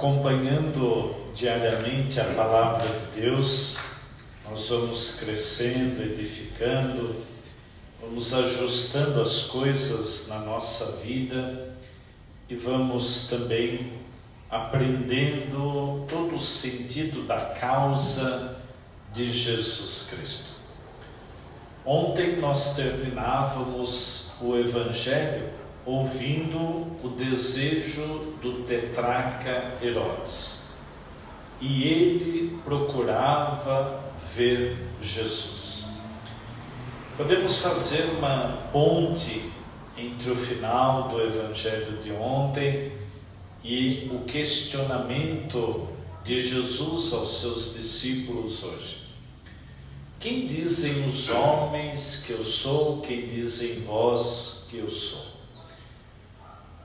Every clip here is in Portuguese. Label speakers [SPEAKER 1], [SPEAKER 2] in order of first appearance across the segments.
[SPEAKER 1] acompanhando diariamente a Palavra de Deus, nós vamos crescendo, edificando, vamos ajustando as coisas na nossa vida e vamos também aprendendo todo o sentido da causa de Jesus Cristo. Ontem nós terminávamos o Evangelho ouvindo o desejo do tetrarca Herodes. E ele procurava ver Jesus. Podemos fazer uma ponte entre o final do Evangelho de ontem e o questionamento de Jesus aos seus discípulos hoje. Quem dizem os homens que eu sou? Quem dizem vós que eu sou?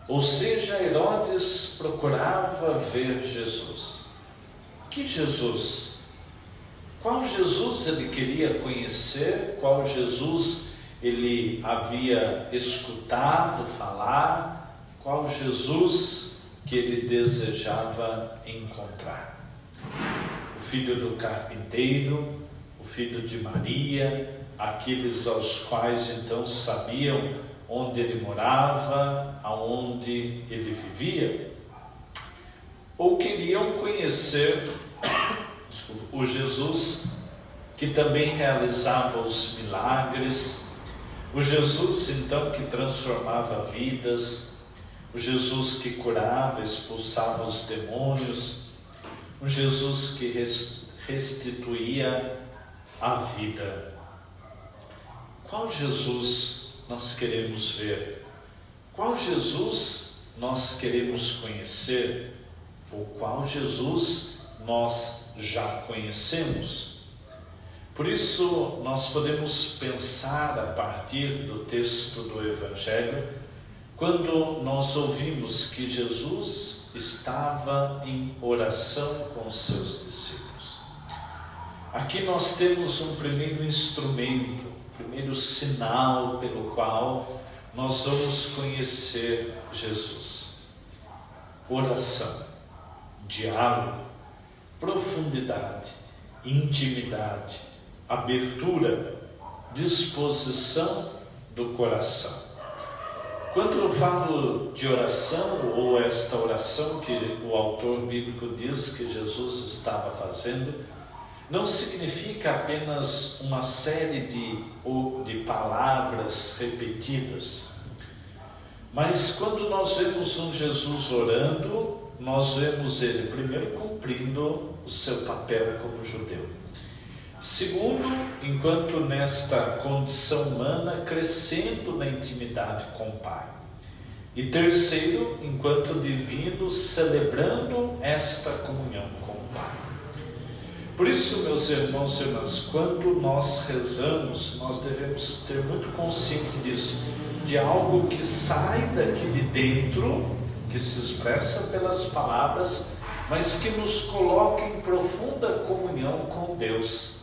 [SPEAKER 1] Ou seja, Herodes procurava ver Jesus. Que Jesus? Qual Jesus ele queria conhecer? Qual Jesus ele havia escutado falar? Qual Jesus que ele desejava encontrar? O filho do carpinteiro, o filho de Maria, aqueles aos quais então sabiam onde ele morava, aonde ele vivia? Ou queriam conhecer o Jesus que também realizava os milagres, o Jesus então que transformava vidas, o Jesus que curava, expulsava os demônios, o Jesus que restituía a vida? Qual Jesus nós queremos ver? Qual Jesus nós queremos conhecer? Ou qual Jesus nós já conhecemos? Por isso, nós podemos pensar a partir do texto do Evangelho, quando nós ouvimos que Jesus estava em oração com os seus discípulos. Aqui nós temos um primeiro instrumento, primeiro sinal pelo qual nós vamos conhecer Jesus. Oração, diálogo, profundidade, intimidade, abertura, disposição do coração. Quando eu falo de oração, ou esta oração que o autor bíblico diz que Jesus estava fazendo, não significa apenas uma série de palavras repetidas. Mas quando nós vemos um Jesus orando, nós vemos ele primeiro cumprindo o seu papel como judeu. Segundo, enquanto nesta condição humana, crescendo na intimidade com o Pai. E terceiro, enquanto divino, celebrando esta comunhão com o Pai. Por isso, meus irmãos e irmãs, quando nós rezamos, nós devemos ter muito consciente disso, de algo que sai daqui de dentro, que se expressa pelas palavras, mas que nos coloca em profunda comunhão com Deus.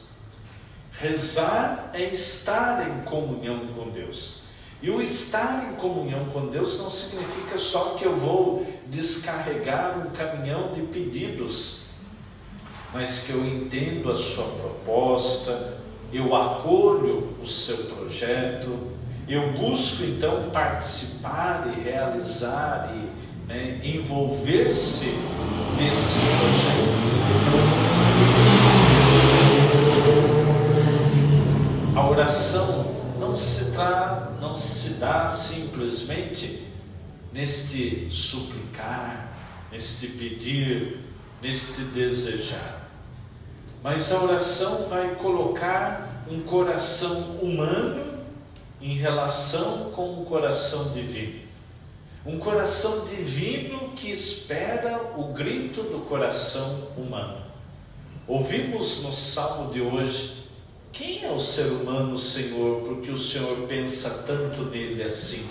[SPEAKER 1] Rezar é estar em comunhão com Deus. E o estar em comunhão com Deus não significa só que eu vou descarregar um caminhão de pedidos, mas que eu entendo a sua proposta, eu acolho o seu projeto, eu busco então participar e realizar e envolver-se nesse projeto. A oração não se dá simplesmente neste suplicar, neste pedir, neste desejar. Mas a oração vai colocar um coração humano em relação com um coração divino. Um coração divino que espera o grito do coração humano. Ouvimos no salmo de hoje: quem é o ser humano, Senhor, porque o Senhor pensa tanto nele assim?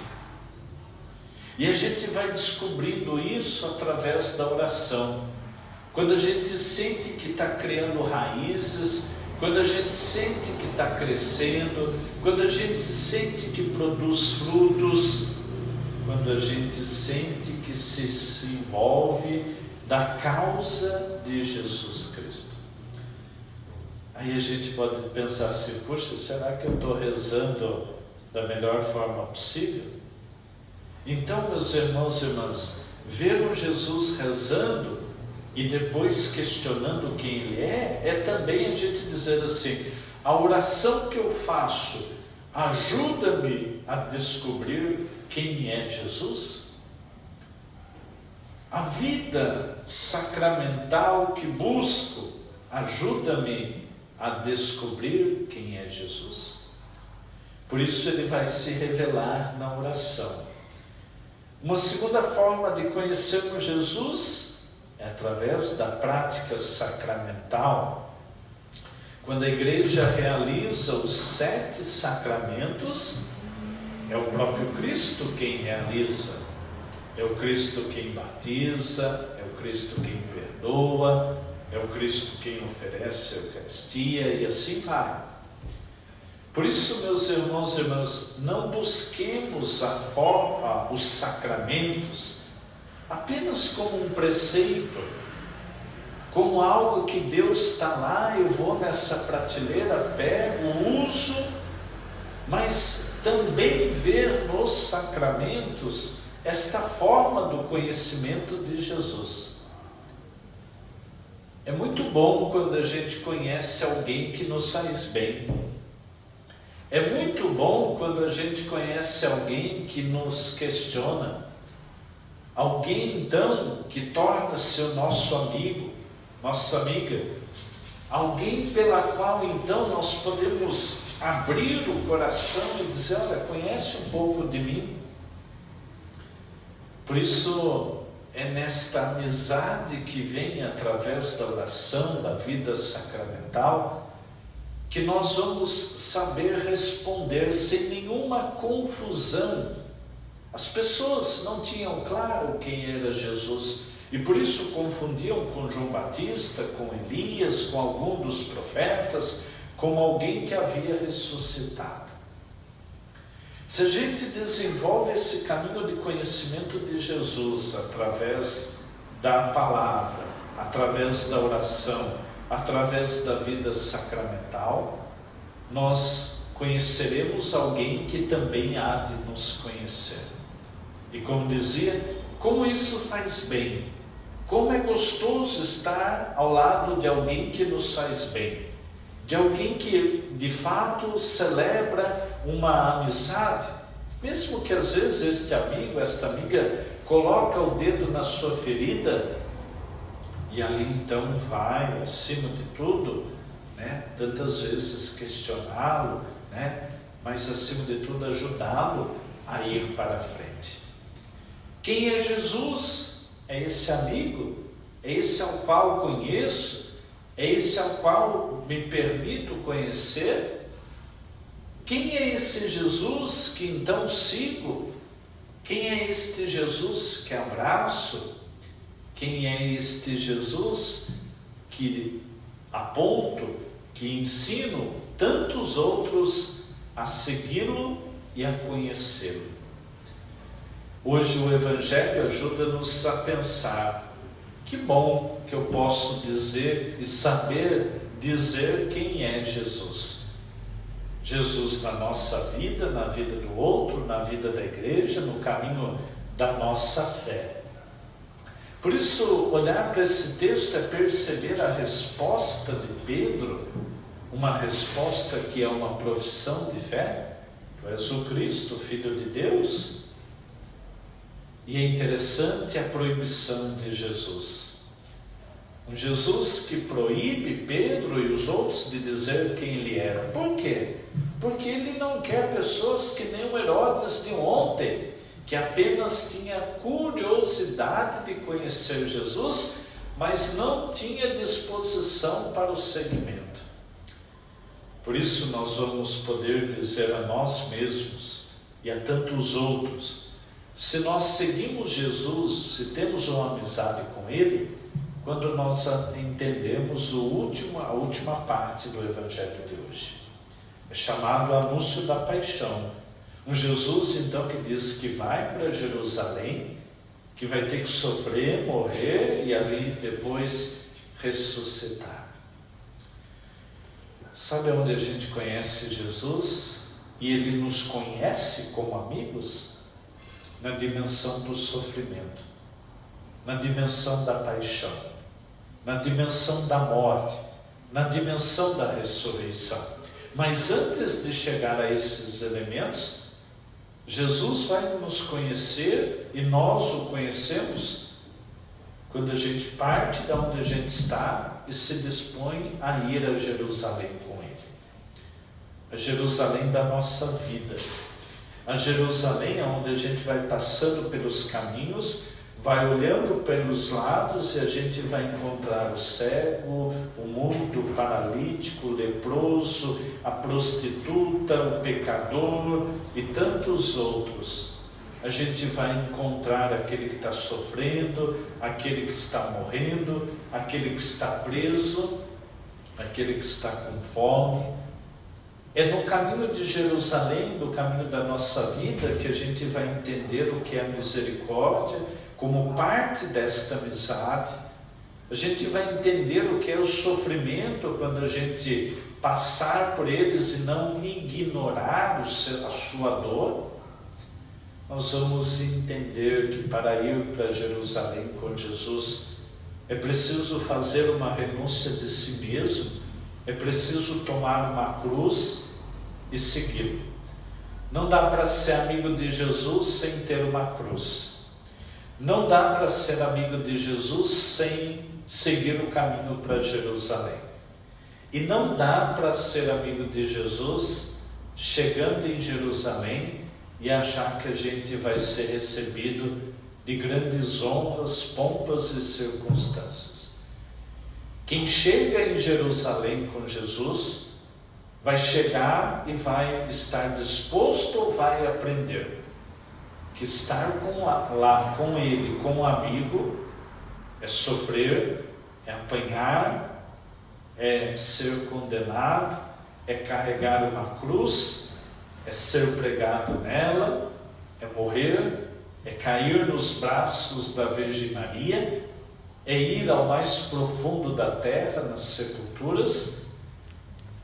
[SPEAKER 1] E a gente vai descobrindo isso através da oração. Quando a gente sente que está criando raízes, quando a gente sente que está crescendo, quando a gente sente que produz frutos, quando a gente sente que se envolve da causa de Jesus Cristo. Aí a gente pode pensar assim, puxa, será que eu estou rezando da melhor forma possível? Então, meus irmãos e irmãs, ver um Jesus rezando e depois questionando quem Ele é também a gente dizer assim, a oração que eu faço ajuda-me a descobrir quem é Jesus? A vida sacramental que busco ajuda-me a descobrir quem é Jesus. Por isso Ele vai se revelar na oração. Uma segunda forma de conhecermos Jesus é através da prática sacramental. Quando a igreja realiza os 7 sacramentos, é o próprio Cristo quem realiza. É o Cristo quem batiza, é o Cristo quem perdoa, é o Cristo quem oferece a Eucaristia e assim vai. Por isso, meus irmãos e irmãs, não busquemos os sacramentos apenas como um preceito, como algo que Deus está lá, eu vou nessa prateleira, pego, uso, mas também ver nos sacramentos esta forma do conhecimento de Jesus. É muito bom quando a gente conhece alguém que nos faz bem. É muito bom quando a gente conhece alguém que nos questiona. Alguém, então, que torna-se o nosso amigo, nossa amiga. Alguém pela qual, então, nós podemos abrir o coração e dizer, olha, conhece um pouco de mim. Por isso, é nesta amizade que vem através da oração, da vida sacramental, que nós vamos saber responder sem nenhuma confusão. As pessoas não tinham claro quem era Jesus e por isso confundiam com João Batista, com Elias, com algum dos profetas, com alguém que havia ressuscitado. Se a gente desenvolve esse caminho de conhecimento de Jesus através da palavra, através da oração, através da vida sacramental, nós conheceremos alguém que também há de nos conhecer. E como dizia, como isso faz bem, como é gostoso estar ao lado de alguém que nos faz bem, de alguém que de fato celebra uma amizade, mesmo que às vezes este amigo, esta amiga, coloca o dedo na sua ferida e ali então vai, acima de tudo, tantas vezes questioná-lo, mas acima de tudo ajudá-lo a ir para a frente. Quem é Jesus? É esse amigo? É esse ao qual conheço? É esse ao qual me permito conhecer? Quem é esse Jesus que então sigo? Quem é este Jesus que abraço? Quem é este Jesus que aponto, que ensino tantos outros a segui-lo e a conhecê-lo? Hoje o Evangelho ajuda-nos a pensar, que bom que eu posso dizer e saber dizer quem é Jesus. Jesus na nossa vida, na vida do outro, na vida da igreja, no caminho da nossa fé. Por isso, olhar para esse texto é perceber a resposta de Pedro, uma resposta que é uma profissão de fé. Tu és o Cristo, o Filho de Deus. E é interessante a proibição de Jesus. Um Jesus que proíbe Pedro e os outros de dizer quem ele era. Por quê? Porque ele não quer pessoas que nem o Herodes de ontem, que apenas tinha curiosidade de conhecer Jesus, mas não tinha disposição para o seguimento. Por isso nós vamos poder dizer a nós mesmos e a tantos outros, se nós seguimos Jesus, se temos uma amizade com Ele, quando nós entendemos a última parte do Evangelho de hoje. É chamado anúncio da paixão. Um Jesus, então, que diz que vai para Jerusalém que vai ter que sofrer, morrer e ali depois ressuscitar. Sabe onde a gente conhece Jesus e Ele nos conhece como amigos? Na dimensão do sofrimento, na dimensão da paixão, na dimensão da morte, na dimensão da ressurreição. Mas antes de chegar a esses elementos, Jesus vai nos conhecer e nós o conhecemos quando a gente parte de onde a gente está e se dispõe a ir a Jerusalém com Ele. A Jerusalém da nossa vida. A Jerusalém onde a gente vai passando pelos caminhos, vai olhando pelos lados e a gente vai encontrar o cego, o mudo, o paralítico, o leproso, a prostituta, o pecador e tantos outros. A gente vai encontrar aquele que está sofrendo, aquele que está morrendo, aquele que está preso, aquele que está com fome. É no caminho de Jerusalém, no caminho da nossa vida, que a gente vai entender o que é a misericórdia, como parte desta amizade. A gente vai entender o que é o sofrimento quando a gente passar por eles e não ignorar a sua dor. Nós vamos entender que para ir para Jerusalém com Jesus é preciso fazer uma renúncia de si mesmo, é preciso tomar uma cruz e segui-lo. Não dá para ser amigo de Jesus sem ter uma cruz. Não dá para ser amigo de Jesus sem seguir o caminho para Jerusalém. E não dá para ser amigo de Jesus chegando em Jerusalém e achar que a gente vai ser recebido de grandes honras, pompas e circunstâncias. Quem chega em Jerusalém com Jesus vai chegar e vai estar disposto ou vai aprender que estar lá com Ele, com o amigo, é sofrer, é apanhar, é ser condenado, é carregar uma cruz, é ser pregado nela, é morrer, é cair nos braços da Virgem Maria, é ir ao mais profundo da terra, nas sepulturas,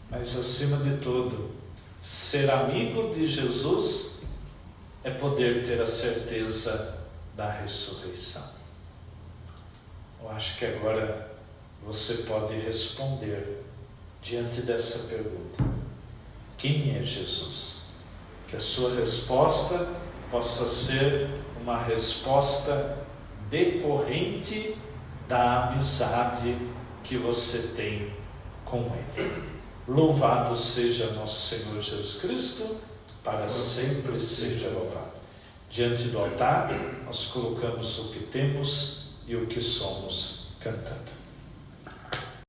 [SPEAKER 1] mas acima de tudo, ser amigo de Jesus é poder ter a certeza da ressurreição. Eu acho que agora você pode responder diante dessa pergunta: quem é Jesus? Que a sua resposta possa ser uma resposta decorrente da amizade que você tem com Ele. Louvado seja nosso Senhor Jesus Cristo, para sempre seja louvado. Diante do altar, nós colocamos o que temos e o que somos cantando.